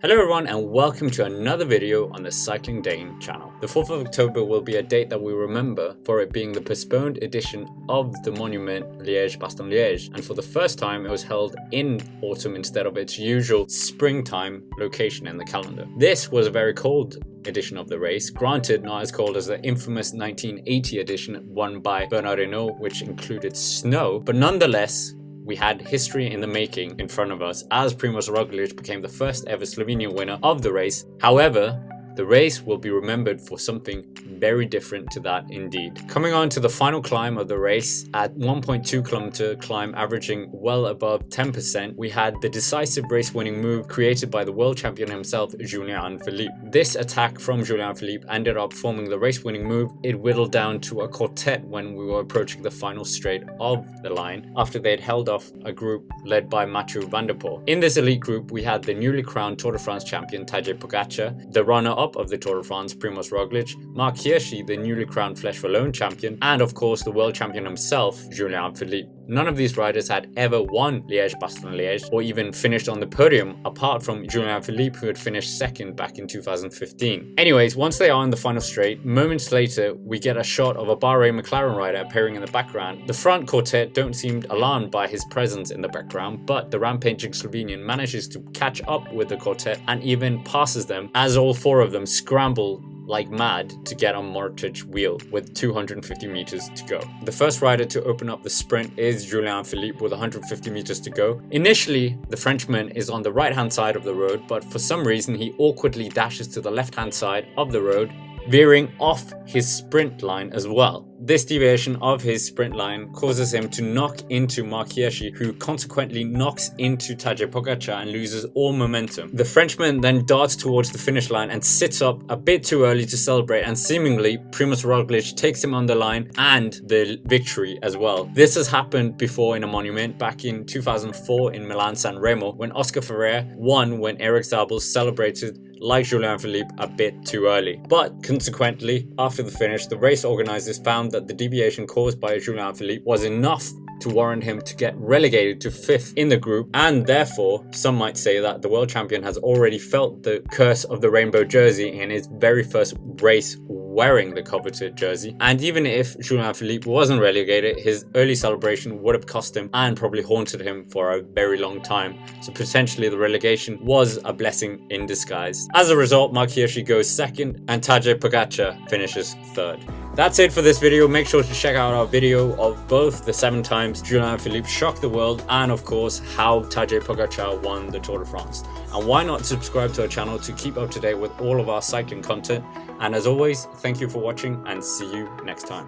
Hello everyone and welcome to another video on the Cycling Dane channel. The 4th of October will be a date that we remember for it being the postponed edition of the monument Liège-Bastogne Liege, and for the first time it was held in autumn instead of its usual springtime location in the calendar. This was a very cold edition of the race, granted not as cold as the infamous 1980 edition won by Bernard Hinault, which included snow, but nonetheless we had history in the making in front of us as Primož Roglič became the first ever Slovenian winner of the race. However, the race will be remembered for something very different to that indeed. Coming on to the final climb of the race, at 1.2 kilometer climb averaging well above 10%, we had the decisive race winning move created by the world champion himself, Julian Alaphilippe. This attack from Julian Alaphilippe ended up forming the race winning move. It whittled down to a quartet when we were approaching the final straight of the line after they had held off a group led by Mathieu van der Poel. In this elite group, we had the newly crowned Tour de France champion Tadej Pogačar, the runner-up of the Tour de France Primož Roglič, Mark Hirschi, the newly crowned Flèche Wallonne champion, and of course the world champion himself, Julian Alaphilippe. None of these riders had ever won Liège-Bastogne Liege or even finished on the podium, apart from Julian Alaphilippe, who had finished second back in 2015. Anyways, once they are in the final straight, moments later we get a shot of a Bahrain McLaren rider appearing in the background. The front quartet don't seem alarmed by his presence in the background, but the rampaging Slovenian manages to catch up with the quartet and even passes them as all four of them scramble like mad to get on Mortich wheel with 250 meters to go. The first rider to open up the sprint is Julian Alaphilippe with 150 meters to go. Initially, the Frenchman is on the right hand side of the road, but for some reason he awkwardly dashes to the left hand side of the road, veering off his sprint line as well. This deviation of his sprint line causes him to knock into Mark Hirschi, who consequently knocks into Tadej Pogačar and loses all momentum. The Frenchman then darts towards the finish line and sits up a bit too early to celebrate, and seemingly Primož Roglič takes him on the line and the victory as well. This has happened before in a monument back in 2004 in Milan-San Remo when Oscar Ferrer won when Eric Zabel celebrated like Julian Alaphilippe a bit too early. But consequently, after the finish, the race organizers found that the deviation caused by Julian Alaphilippe was enough to warrant him to get relegated to 5th in the group, and therefore some might say that the world champion has already felt the curse of the rainbow jersey in his very first race wearing the coveted jersey. And even if Julian Alaphilippe wasn't relegated, his early celebration would have cost him and probably haunted him for a very long time. So potentially the relegation was a blessing in disguise. As a result, Mark Hirschi goes second and Tadej Pogačar finishes third. That's it for this video. Make sure to check out our video of both the 7 times Julian Alaphilippe shocked the world and of course how Tadej Pogačar won the Tour de France. And why not subscribe to our channel to keep up to date with all of our cycling content. And as always, thank you for watching and see you next time.